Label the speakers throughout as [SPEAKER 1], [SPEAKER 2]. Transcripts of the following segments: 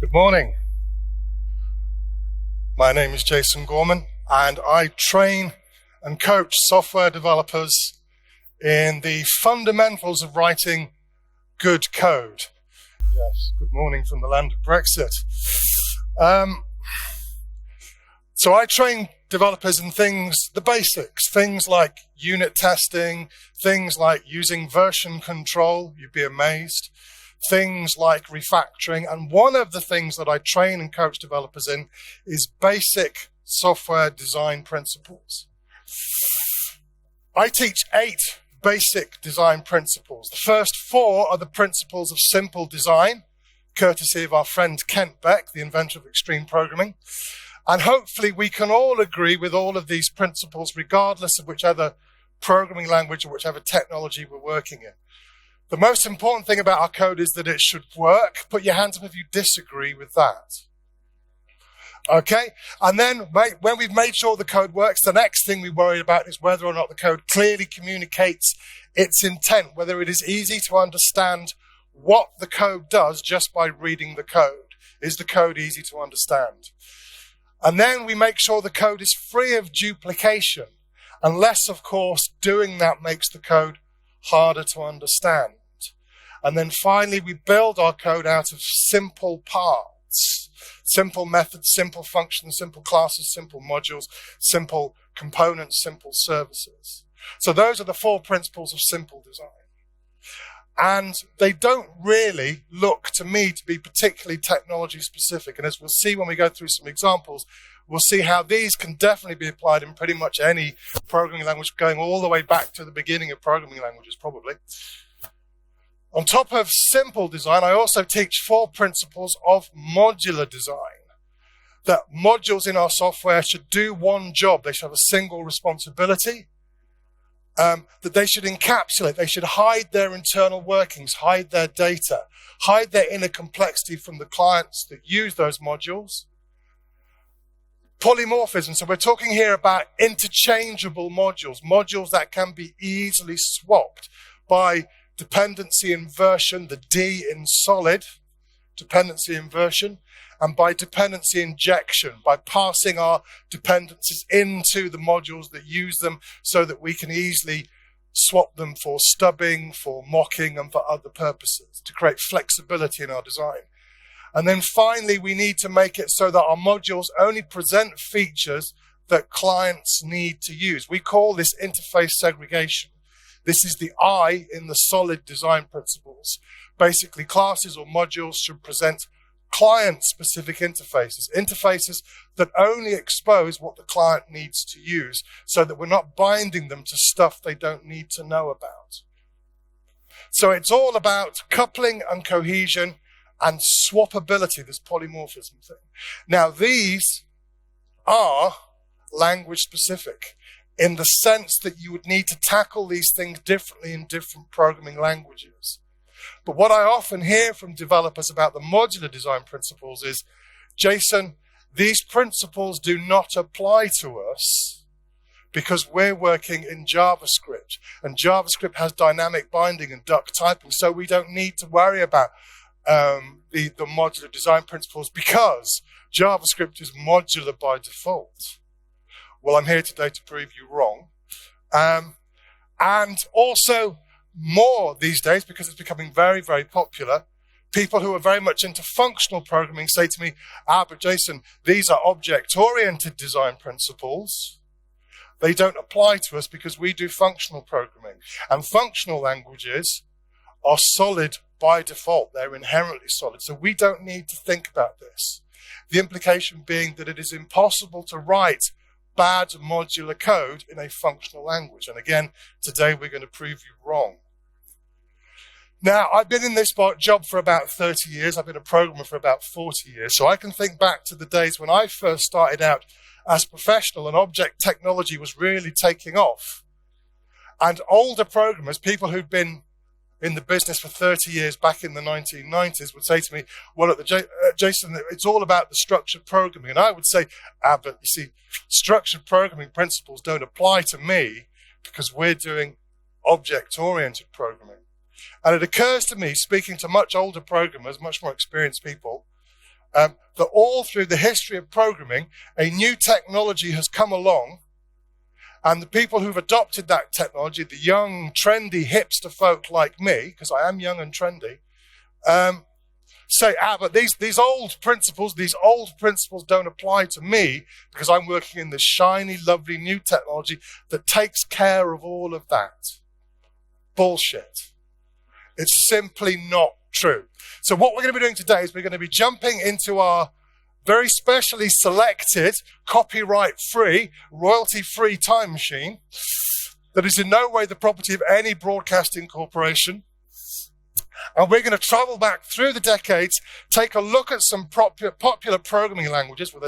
[SPEAKER 1] Good morning. My name is Jason Gorman, and I train and coach software developers in the fundamentals of writing good code. Yes, good morning from the land of Brexit. So I train developers in the basics, things like unit testing, things like using version control, you'd be amazed, things like refactoring. And one of the things that I train and coach developers in is basic software design principles. I teach 8 basic design principles. The first 4 are the principles of simple design, courtesy of our friend Kent Beck, the inventor of extreme programming. And hopefully we can all agree with all of these principles, regardless of whichever programming language or whichever technology we're working in. The most important thing about our code is that it should work. Put your hands up if you disagree with that. Okay? And then when we've made sure the code works, the next thing we worry about is whether or not the code clearly communicates its intent, whether it is easy to understand what the code does just by reading the code. Is the code easy to understand? And then we make sure the code is free of duplication, unless, of course, doing that makes the code harder to understand. And then finally, we build our code out of simple parts, simple methods, simple functions, simple classes, simple modules, simple components, simple services. So those are the 4 principles of simple design. And they don't really look to me to be particularly technology specific. And as we'll see when we go through some examples, we'll see how these can definitely be applied in pretty much any programming language, going all the way back to the beginning of programming languages, probably. On top of simple design, I also teach 4 principles of modular design. That modules in our software should do one job. They should have a single responsibility. That they should encapsulate, they should hide their internal workings, hide their data, hide their inner complexity from the clients that use those modules. Polymorphism, so we're talking here about interchangeable modules, modules that can be easily swapped by dependency inversion, the D in solid, dependency inversion, and by dependency injection, by passing our dependencies into the modules that use them so that we can easily swap them for stubbing, for mocking, and for other purposes to create flexibility in our design. And then finally, we need to make it so that our modules only present features that clients need to use. We call this interface segregation. This is the I in the solid design principles. Basically, classes or modules should present client-specific interfaces that only expose what the client needs to use so that we're not binding them to stuff they don't need to know about. So it's all about coupling and cohesion and swappability, this polymorphism thing. Now, these are language-specific in the sense that you would need to tackle these things differently in different programming languages. But what I often hear from developers about the modular design principles is, Jason, these principles do not apply to us because we're working in JavaScript, and JavaScript has dynamic binding and duck typing, so we don't need to worry about the modular design principles because JavaScript is modular by default. Well, I'm here today to prove you wrong. And also, more these days, because it's becoming very, very popular, people who are very much into functional programming say to me, but Jason, these are object-oriented design principles. They don't apply to us because we do functional programming. And functional languages are solid by default. They're inherently solid. So we don't need to think about this. The implication being that it is impossible to write bad modular code in a functional language. And again, today we're going to prove you wrong. Now, I've been in this job for about 30 years. I've been a programmer for about 40 years. So I can think back to the days when I first started out as a professional and object technology was really taking off. And older programmers, people who'd been in the business for 30 years back in the 1990s would say to me, well, look, Jason, it's all about the structured programming. And I would say, but you see, structured programming principles don't apply to me because we're doing object-oriented programming. And it occurs to me, speaking to much older programmers, much more experienced people, that all through the history of programming, a new technology has come along, and the people who've adopted that technology, the young, trendy, hipster folk like me, because I am young and trendy, say, but these old principles don't apply to me because I'm working in this shiny, lovely new technology that takes care of all of that. Bullshit. It's simply not true. So what we're going to be doing today is we're going to be jumping into our very specially selected, copyright-free, royalty-free time machine that is in no way the property of any broadcasting corporation. And we're going to travel back through the decades, take a look at some popular programming languages with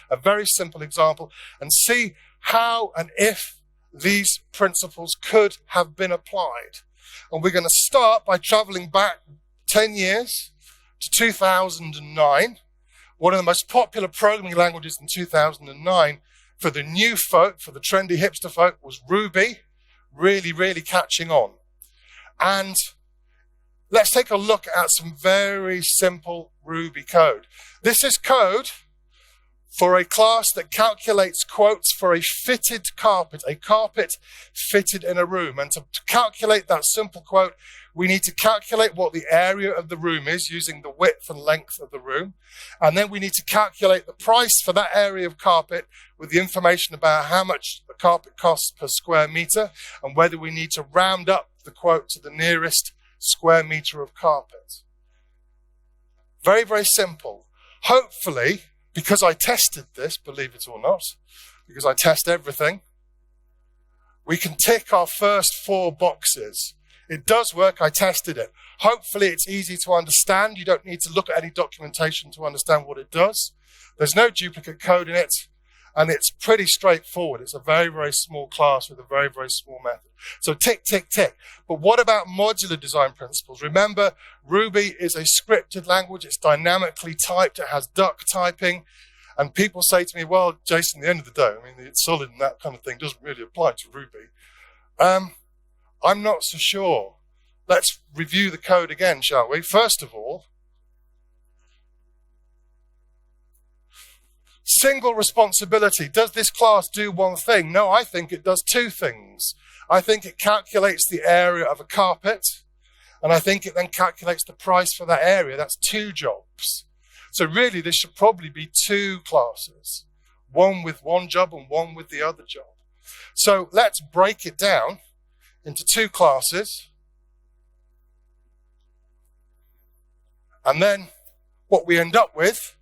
[SPEAKER 1] a very simple example, and see how and if these principles could have been applied. And we're going to start by traveling back 10 years to 2009. One of the most popular programming languages in 2009 for the new folk, for the trendy hipster folk, was Ruby, really, really catching on. And let's take a look at some very simple Ruby code. This is code for a class that calculates quotes for a fitted carpet, a carpet fitted in a room. And to calculate that simple quote, we need to calculate what the area of the room is using the width and length of the room. And then we need to calculate the price for that area of carpet with the information about how much the carpet costs per square meter and whether we need to round up the quote to the nearest square meter of carpet. Very, very simple. Hopefully, because I tested this, believe it or not, because I test everything, we can tick our first 4 boxes. It does work, I tested it. Hopefully it's easy to understand. You don't need to look at any documentation to understand what it does. There's no duplicate code in it, and it's pretty straightforward. It's a very, very small class with a very, very small method. So tick, tick, tick. But what about modular design principles? Remember, Ruby is a scripted language. It's dynamically typed. It has duck typing. And people say to me, well, Jason, at the end of the day, I mean, it's solid and that kind of thing doesn't really apply to Ruby. I'm not so sure. Let's review the code again, shall we? First of all, single responsibility. Does this class do one thing? No, I think it does 2 things. I think it calculates the area of a carpet, and I think it then calculates the price for that area. That's 2 jobs. So really, this should probably be 2 classes, one with one job and one with the other job. So let's break it down into 2 classes. And then what we end up with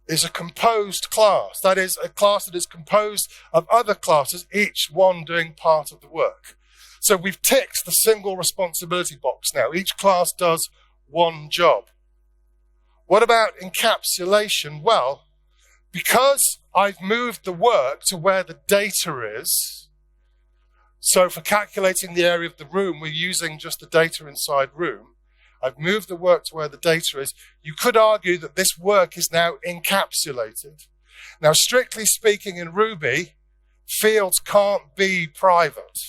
[SPEAKER 1] is a composed class. That is a class that is composed of other classes, each one doing part of the work. So we've ticked the single responsibility box now. Each class does one job. What about encapsulation? Well, because I've moved the work to where the data is, so for calculating the area of the room, we're using just the data inside room. I've moved the work to where the data is. You could argue that this work is now encapsulated. Now, strictly speaking, in Ruby, fields can't be private.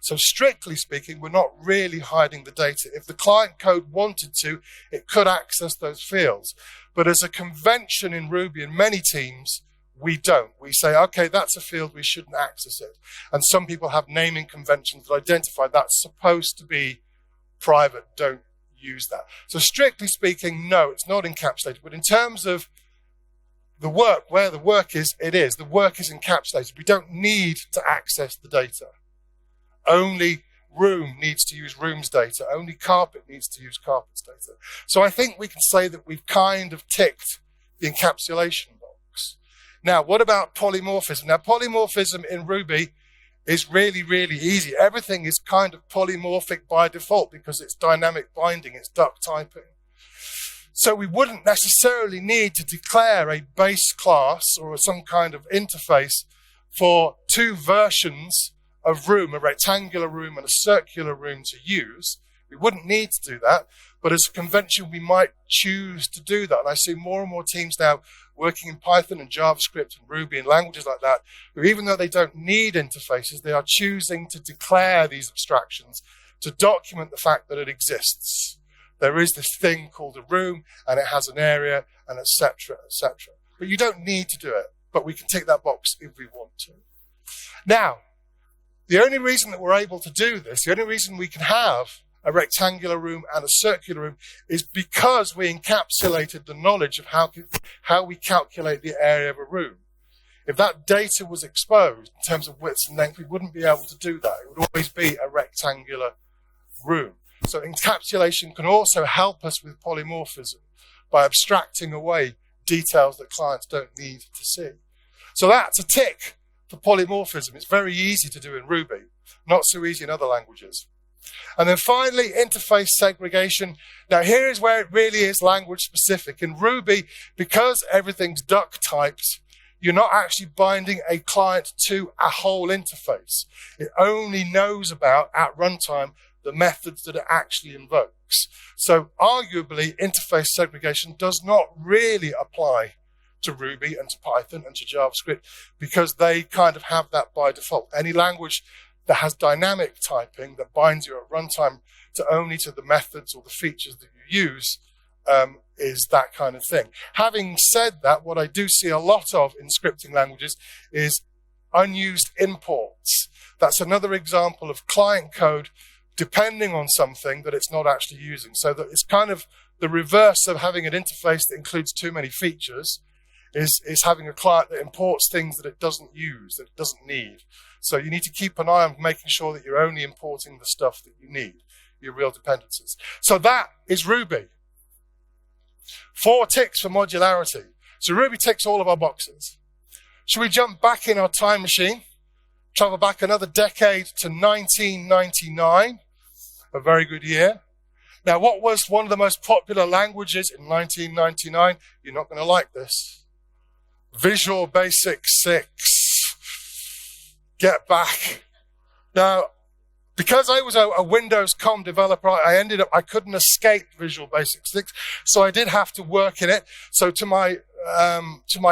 [SPEAKER 1] So strictly speaking, we're not really hiding the data. If the client code wanted to, it could access those fields. But as a convention in Ruby in many teams, we don't. We say, okay, that's a field, we shouldn't access it. And some people have naming conventions that identify that's supposed to be private, don't use that. So strictly speaking, no, it's not encapsulated. But in terms of the work, where the work is, it is. The work is encapsulated. We don't need to access the data. Only room needs to use room's data. Only carpet needs to use carpet's data. So I think we can say that we've kind of ticked the encapsulation box. Now, what about polymorphism? Now, polymorphism in Ruby is really, really easy. Everything is kind of polymorphic by default because it's dynamic binding, it's duck typing. So we wouldn't necessarily need to declare a base class or some kind of interface for 2 versions of room, a rectangular room and a circular room to use. We wouldn't need to do that, but as a convention, we might choose to do that. And I see more and more teams now working in Python and JavaScript and Ruby and languages like that, who even though they don't need interfaces, they are choosing to declare these abstractions to document the fact that it exists. there is this thing called a room, and it has an area, and etc., etc. But you don't need to do it, but we can tick that box if we want to. Now, the only reason that we're able to do this, the only reason we can have a rectangular room and a circular room is because we encapsulated the knowledge of how we calculate the area of a room. If that data was exposed in terms of width and length, we wouldn't be able to do that. It would always be a rectangular room. So encapsulation can also help us with polymorphism by abstracting away details that clients don't need to see. So that's a tick for polymorphism. It's very easy to do in Ruby, not so easy in other languages. And then finally, interface segregation. Now here is where it really is language specific. In Ruby, because everything's duck typed, you're not actually binding a client to a whole interface. It only knows about, at runtime, the methods that it actually invokes. So arguably, interface segregation does not really apply to Ruby and to Python and to JavaScript because they kind of have that by default. Any language that has dynamic typing that binds you at runtime only to the methods or the features that you use is that kind of thing. Having said that, what I do see a lot of in scripting languages is unused imports. That's another example of client code depending on something that it's not actually using. So that it's kind of the reverse of having an interface that includes too many features is having a client that imports things that it doesn't use, that it doesn't need. So you need to keep an eye on making sure that you're only importing the stuff that you need, your real dependencies. So that is Ruby. 4 ticks for modularity. So Ruby ticks all of our boxes. Should we jump back in our time machine, travel back another decade to 1999, a very good year. Now, what was one of the most popular languages in 1999? You're not going to like this. Visual Basic 6. Get back. Now, because I was a Windows COM developer, I couldn't escape Visual Basic 6, so I did have to work in it. So to my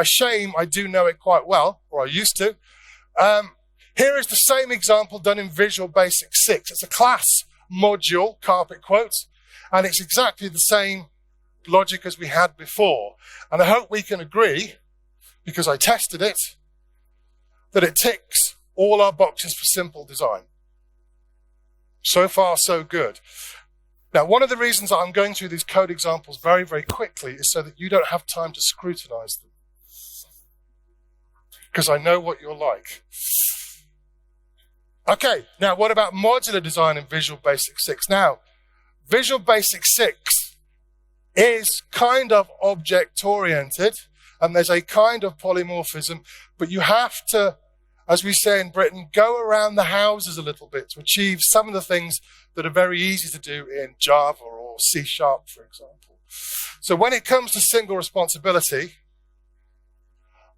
[SPEAKER 1] shame, I do know it quite well, or I used to. Here is the same example done in Visual Basic 6. It's a class module, carpet quotes, and it's exactly the same logic as we had before. And I hope we can agree, because I tested it, that it ticks all our boxes for simple design. So far, so good. Now, one of the reasons that I'm going through these code examples very, very quickly is so that you don't have time to scrutinize them. Because I know what you're like. Okay, now what about modular design in Visual Basic 6? Now, Visual Basic 6 is kind of object-oriented, and there's a kind of polymorphism, but you have to, as we say in Britain, go around the houses a little bit to achieve some of the things that are very easy to do in Java or C#, for example. So when it comes to single responsibility,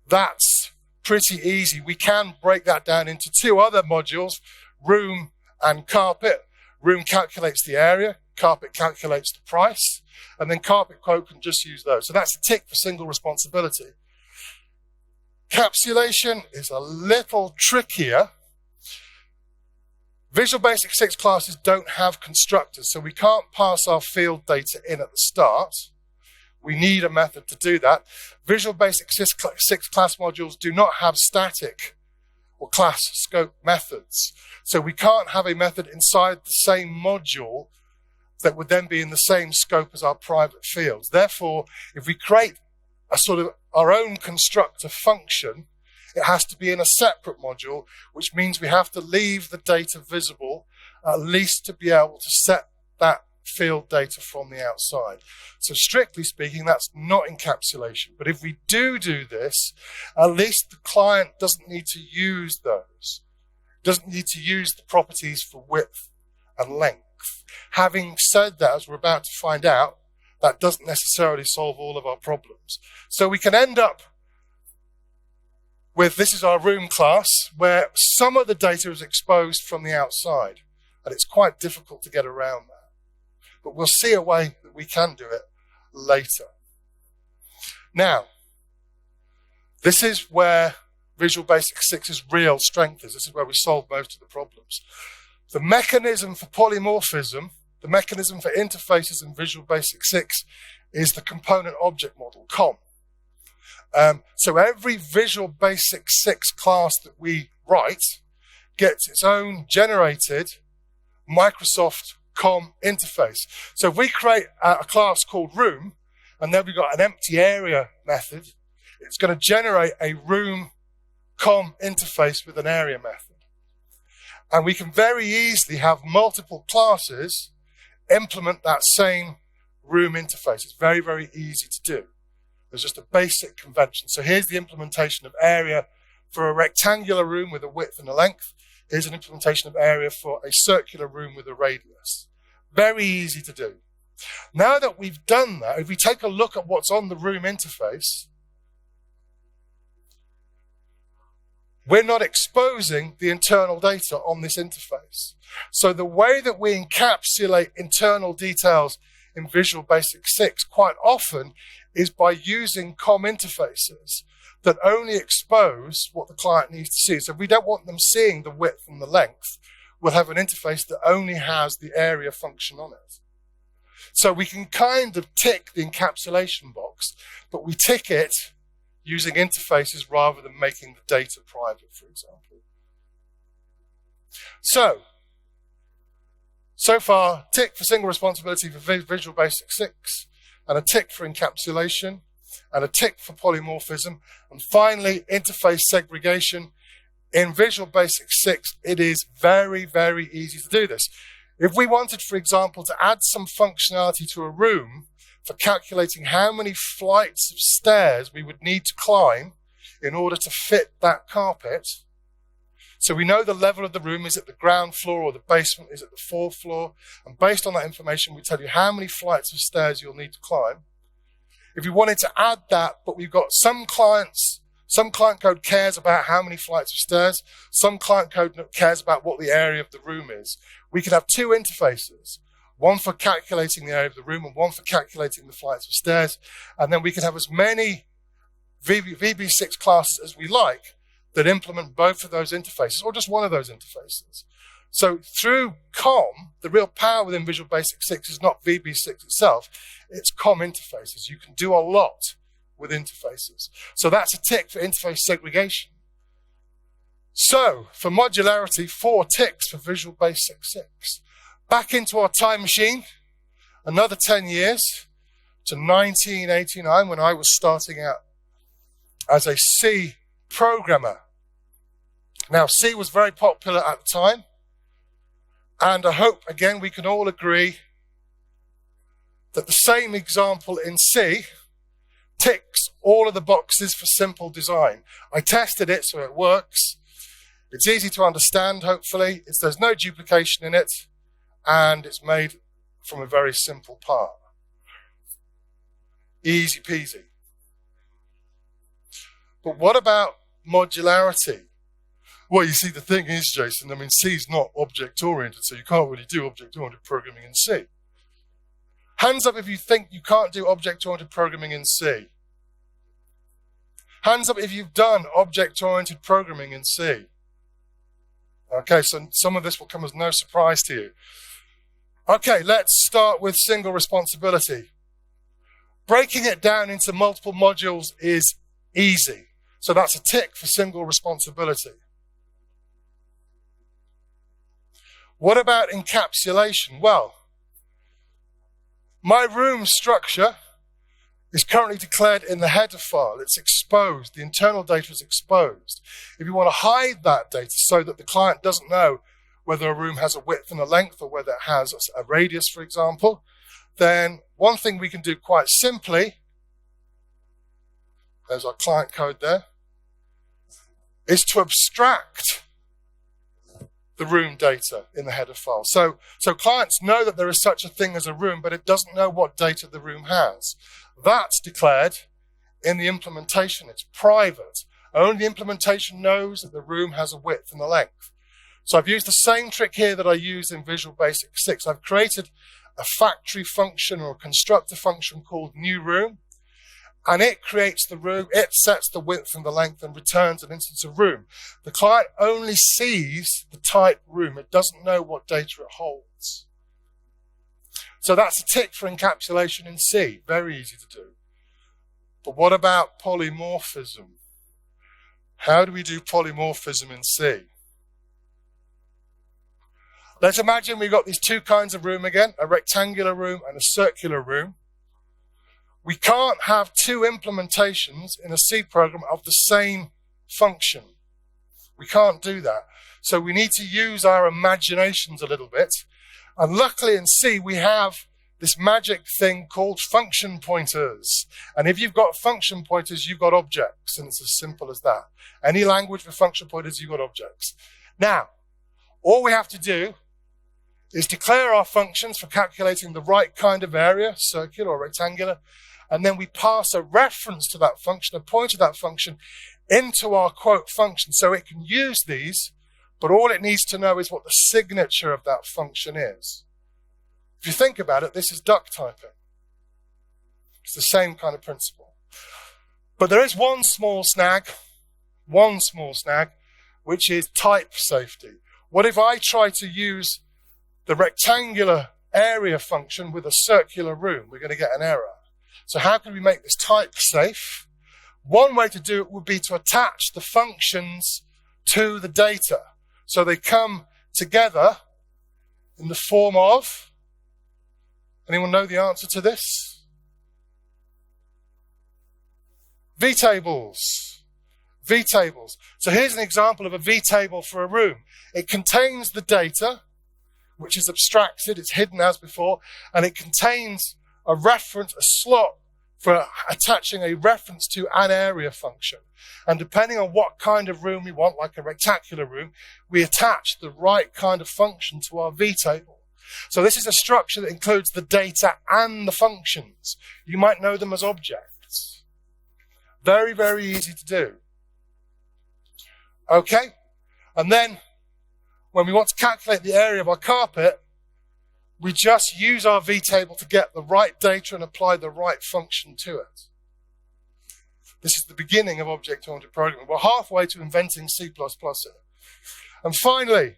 [SPEAKER 1] that's pretty easy. We can break that down into 2 other modules, room and carpet. Room calculates the area, carpet calculates the price, and then carpet quote can just use those. So that's a tick for single responsibility. Encapsulation is a little trickier. Visual Basic 6 classes don't have constructors, so we can't pass our field data in at the start. We need a method to do that. Visual Basic 6 class modules do not have static or class scope methods. So we can't have a method inside the same module that would then be in the same scope as our private fields. Therefore, if we create a sort of our own constructor function, it has to be in a separate module, which means we have to leave the data visible, at least to be able to set that field data from the outside. So strictly speaking, that's not encapsulation. But if we do this, at least the client doesn't need to use those. Doesn't need to use the properties for width and length. Having said that, as we're about to find out, that doesn't necessarily solve all of our problems. So we can end up with, this is our room class, where some of the data is exposed from the outside. And it's quite difficult to get around that. But we'll see a way that we can do it later. Now, this is where Visual Basic 6's real strength is. This is where we solve most of the problems. The mechanism for polymorphism the mechanism for interfaces in Visual Basic 6 is the component object model, COM. So every Visual Basic 6 class that we write gets its own generated Microsoft COM interface. So if we create a class called room, and then we've got an empty area method, it's going to generate a room COM interface with an area method. And we can very easily have multiple classes implement that same room interface. It's very, very easy to do. There's just a basic convention. So here's the implementation of area for a rectangular room with a width and a length. Here's an implementation of area for a circular room with a radius. Very easy to do. Now that we've done that, if we take a look at what's on the room interface, we're not exposing the internal data on this interface. So the way that we encapsulate internal details in Visual Basic 6 quite often is by using COM interfaces that only expose what the client needs to see. So if we don't want them seeing the width and the length, we'll have an interface that only has the area function on it. So we can kind of tick the encapsulation box, but we tick it using interfaces rather than making the data private, for example. So far, tick for single responsibility for Visual Basic 6, and a tick for encapsulation, and a tick for polymorphism, and finally, interface segregation. In Visual Basic 6, it is very, very easy to do this. If we wanted, for example, to add some functionality to a room for calculating how many flights of stairs we would need to climb in order to fit that carpet, so we know the level of the room is at the ground floor or the basement is at the fourth floor, and based on that information, we tell you how many flights of stairs you'll need to climb. If you wanted to add that, but we've got some client code cares about how many flights of stairs, some client code cares about what the area of the room is. We could have two interfaces, one for calculating the area of the room and one for calculating the flights of stairs, and then we could have as many VB6 classes as we like that implement both of those interfaces, or just one of those interfaces. So through COM, the real power within Visual Basic 6 is not VB6 itself, it's COM interfaces. You can do a lot with interfaces. So that's a tick for interface segregation. So for modularity, 4 ticks for Visual Basic 6. Back into our time machine, another 10 years to 1989 when I was starting out as a C programmer. Now, C was very popular at the time, and I hope, again, we can all agree that the same example in C ticks all of the boxes for simple design. I tested it, so it works. It's easy to understand, hopefully. There's no duplication in it, and it's made from a very simple part. Easy peasy. But what about modularity? Well, you see, the thing is, Jason, I mean, C is not object-oriented, so you can't really do object-oriented programming in C. Hands up if you think you can't do object-oriented programming in C. Hands up if you've done object-oriented programming in C. Okay, so some of this will come as no surprise to you. Okay, let's start with single responsibility. Breaking it down into multiple modules is easy. So that's a tick for single responsibility. What about encapsulation? Well, my room structure is currently declared in the header file. It's exposed. The internal data is exposed. If you want to hide that data so that the client doesn't know whether a room has a width and a length or whether it has a radius, for example, then one thing we can do quite simply, there's our client code there, is to abstract the room data in the header file. So clients know that there is such a thing as a room, but it doesn't know what data the room has. That's declared in the implementation. It's private. Only the implementation knows that the room has a width and a length. So I've used the same trick here that I used in Visual Basic 6. I've created a factory function or a constructor function called new room, and it creates the room, it sets the width and the length and returns an instance of room. The client only sees the type room. It doesn't know what data it holds. So that's a tick for encapsulation in C. Very easy to do. But what about polymorphism? How do we do polymorphism in C? Let's imagine we've got these two kinds of room again, a rectangular room and a circular room. We can't have two implementations in a C program of the same function. We can't do that. So we need to use our imaginations a little bit. And luckily in C, we have this magic thing called function pointers. And if you've got function pointers, you've got objects. And it's as simple as that. Any language with function pointers, you've got objects. Now, all we have to do is declare our functions for calculating the right kind of area, circular or rectangular, and then we pass a reference to that function, a pointer to that function, into our quote function so it can use these, but all it needs to know is what the signature of that function is. If you think about it, this is duck typing. It's the same kind of principle. But there is one small snag, which is type safety. What if I try to use the rectangular area function with a circular room? We're going to get an error. So how can we make this type safe? One way to do it would be to attach the functions to the data. So they come together in the form of, anyone know the answer to this? V-tables. V-tables. So here's an example of a V-table for a room. It contains the data, which is abstracted, it's hidden as before, and it contains a reference, a slot for attaching a reference to an area function. And depending on what kind of room we want, like a rectangular room, we attach the right kind of function to our V-table. So this is a structure that includes the data and the functions. You might know them as objects. Very, very easy to do. Okay? And then, when we want to calculate the area of our carpet, we just use our V-table to get the right data and apply the right function to it. This is the beginning of object-oriented programming. We're halfway to inventing C++ here. And finally,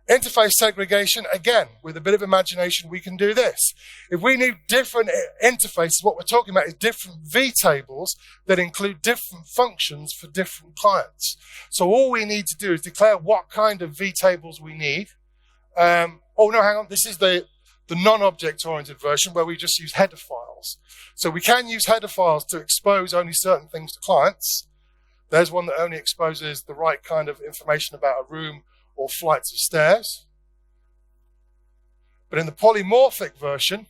[SPEAKER 1] interface segregation. Again, with a bit of imagination, we can do this. If we need different interfaces, what we're talking about is different V-tables that include different functions for different clients. So all we need to do is declare what kind of V-tables we need. Oh, no, hang on. This is the non-object-oriented version where we just use header files. So we can use header files to expose only certain things to clients. There's one that only exposes the right kind of information about a room or flights of stairs. But in the polymorphic version,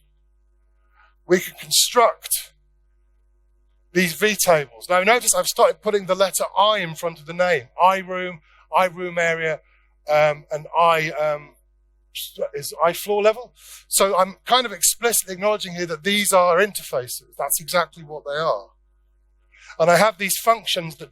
[SPEAKER 1] we can construct these V-tables. Now notice I've started putting the letter I in front of the name. I room area, and is I floor level. So I'm kind of explicitly acknowledging here that these are interfaces. That's exactly what they are. And I have these functions that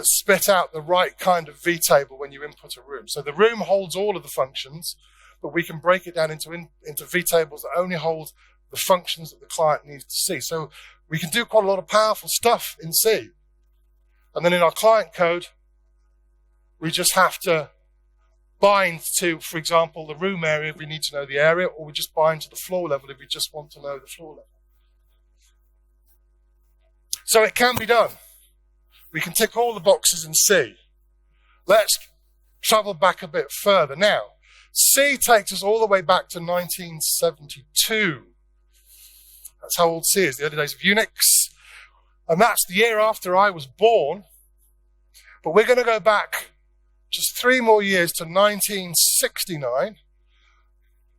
[SPEAKER 1] spit out the right kind of V-table when you input a room. So the room holds all of the functions, but we can break it down into V-tables that only hold the functions that the client needs to see. So we can do quite a lot of powerful stuff in C. And then in our client code, we just have to bind to, for example, the room area if we need to know the area, or we just bind to the floor level if we just want to know the floor level. So it can be done. We can tick all the boxes in C. Let's travel back a bit further. Now, C takes us all the way back to 1972. That's how old C is, the early days of Unix. And that's the year after I was born. But we're going to go back just 3 more years to 1969.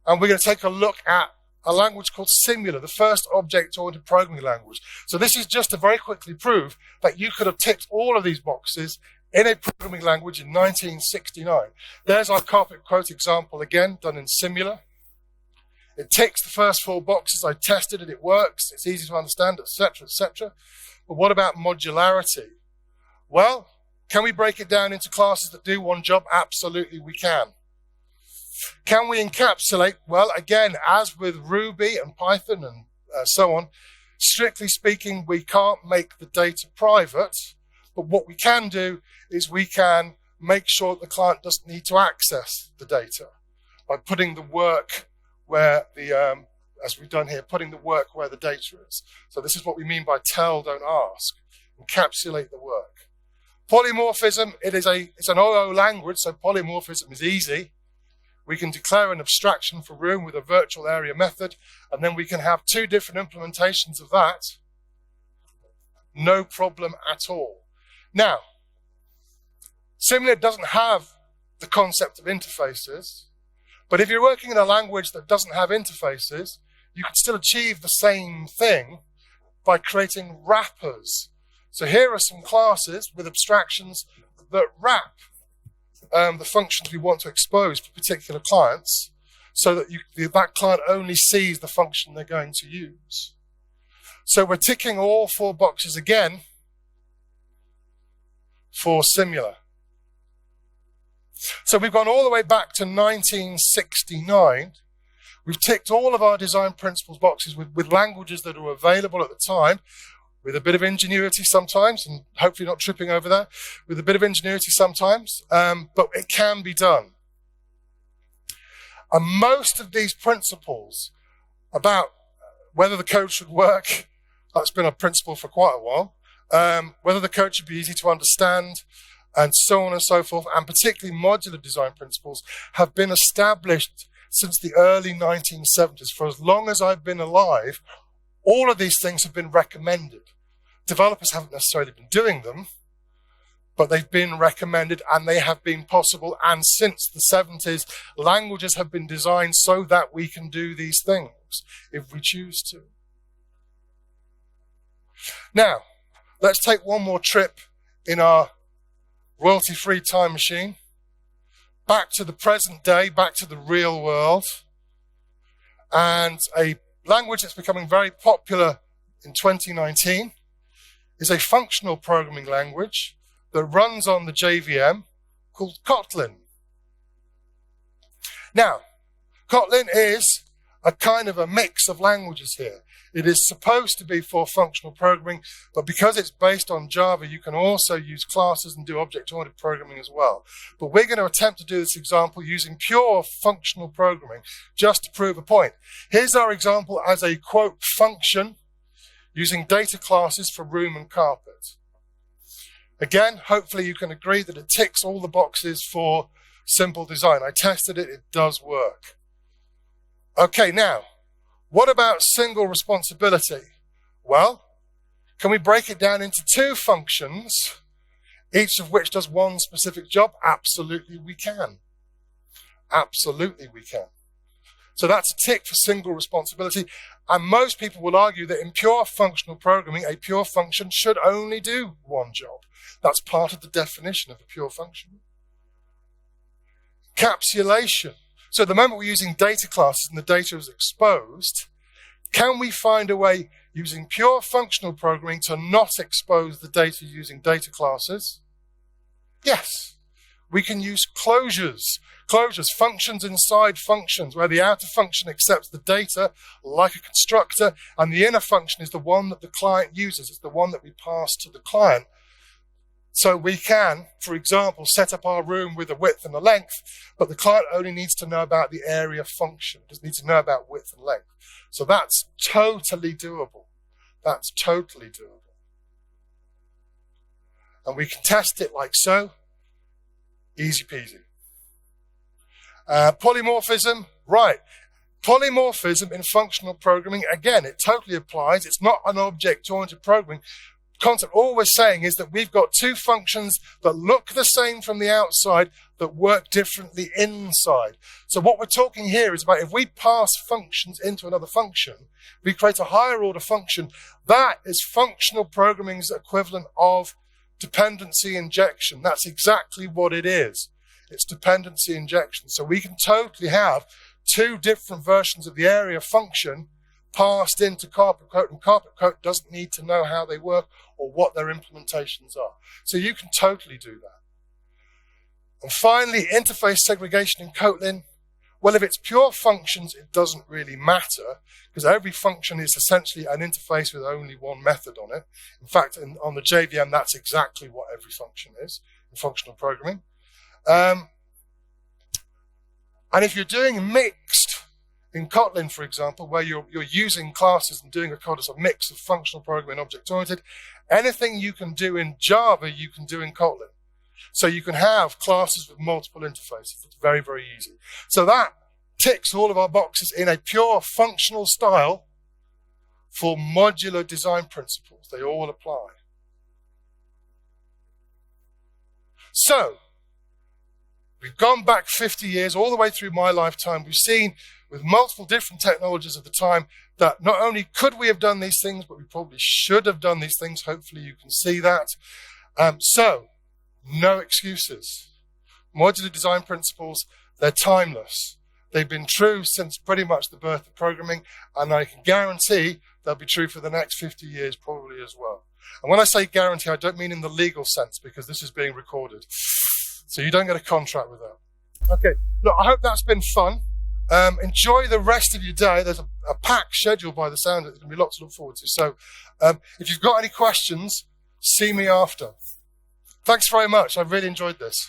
[SPEAKER 1] And we're going to take a look at a language called Simula, the first object-oriented programming language. So this is just to very quickly prove that you could have ticked all of these boxes in a programming language in 1969. There's our carpet quote example again, done in Simula. It ticks the first 4 boxes. I tested it, it works, it's easy to understand, etc., etc. But what about modularity? Well, can we break it down into classes that do one job? Absolutely, we can. Can we encapsulate? Well, again, as with Ruby and Python and so on, strictly speaking, we can't make the data private. But what we can do is we can make sure that the client doesn't need to access the data by putting the work where the, as we've done here, putting the work where the data is. So this is what we mean by tell, don't ask. Encapsulate the work. Polymorphism, it's an OO language, so polymorphism is easy. We can declare an abstraction for room with a virtual area method, and then we can have two different implementations of that. No problem at all. Now, similarly, it doesn't have the concept of interfaces, but if you're working in a language that doesn't have interfaces, you can still achieve the same thing by creating wrappers. So here are some classes with abstractions that wrap the functions we want to expose for particular clients so that that client only sees the function they're going to use. So we're ticking all four boxes again for Simula. So we've gone all the way back to 1969. We've ticked all of our design principles boxes with languages that are available at the time, with a bit of ingenuity sometimes, and hopefully not tripping over that, with a bit of ingenuity sometimes, but it can be done. And most of these principles about whether the code should work, that's been a principle for quite a while, whether the code should be easy to understand, and so on and so forth, and particularly modular design principles, have been established since the early 1970s. For as long as I've been alive, all of these things have been recommended. Developers haven't necessarily been doing them, but they've been recommended and they have been possible. And since the 70s, languages have been designed so that we can do these things if we choose to. Now, let's take one more trip in our royalty-free time machine, back to the present day, back to the real world, and a language that's becoming very popular in 2019 is a functional programming language that runs on the JVM called Kotlin. Now, Kotlin is a kind of a mix of languages here. It is supposed to be for functional programming, but because it's based on Java, you can also use classes and do object-oriented programming as well. But we're going to attempt to do this example using pure functional programming just to prove a point. Here's our example as a, quote, function using data classes for room and carpet. Again, hopefully you can agree that it ticks all the boxes for simple design. I tested it, it does work. Okay, now, what about single responsibility? Well, can we break it down into two functions, each of which does one specific job? Absolutely we can. Absolutely we can. So that's a tick for single responsibility. And most people will argue that in pure functional programming, a pure function should only do one job. That's part of the definition of a pure function. Encapsulation. So at the moment we're using data classes and the data is exposed. Can we find a way using pure functional programming to not expose the data using data classes? Yes. We can use closures. Closures, functions inside functions, where the outer function accepts the data like a constructor, and the inner function is the one that the client uses. It's the one that we pass to the client. So we can, for example, set up our room with a width and a length, but the client only needs to know about the area function, doesn't need to know about width and length. So that's totally doable. That's totally doable. And we can test it like so. Easy peasy. Polymorphism, right. Polymorphism in functional programming, again, it totally applies. It's not an object-oriented programming concept. All we're saying is that we've got two functions that look the same from the outside that work differently inside. So what we're talking here is about if we pass functions into another function, we create a higher order function. That is functional programming's equivalent of dependency injection. That's exactly what it is. It's dependency injection. So we can totally have two different versions of the area function passed into carpet coat, and carpet coat doesn't need to know how they work or what their implementations are. So you can totally do that. And finally, interface segregation in Kotlin. Well, if it's pure functions, it doesn't really matter because every function is essentially an interface with only one method on it. In fact, on the JVM, that's exactly what every function is in functional programming. And if you're doing mixed in Kotlin, for example, where you're using classes and doing a mix of functional programming and object-oriented, anything you can do in Java, you can do in Kotlin. So you can have classes with multiple interfaces. It's very, very easy. So that ticks all of our boxes in a pure functional style for modular design principles. They all apply. So we've gone back 50 years, all the way through my lifetime. We've seen with multiple different technologies at the time that not only could we have done these things, but we probably should have done these things. Hopefully you can see that. So no excuses. Modular design principles, they're timeless. They've been true since pretty much the birth of programming, and I can guarantee they'll be true for the next 50 years probably as well. And when I say guarantee, I don't mean in the legal sense, because this is being recorded. So you don't get a contract with that. Okay, look, I hope that's been fun. Enjoy the rest of your day. There's a packed schedule by the sound of it. There's going to be lots to look forward to. So if you've got any questions, see me after. Thanks very much. I really enjoyed this.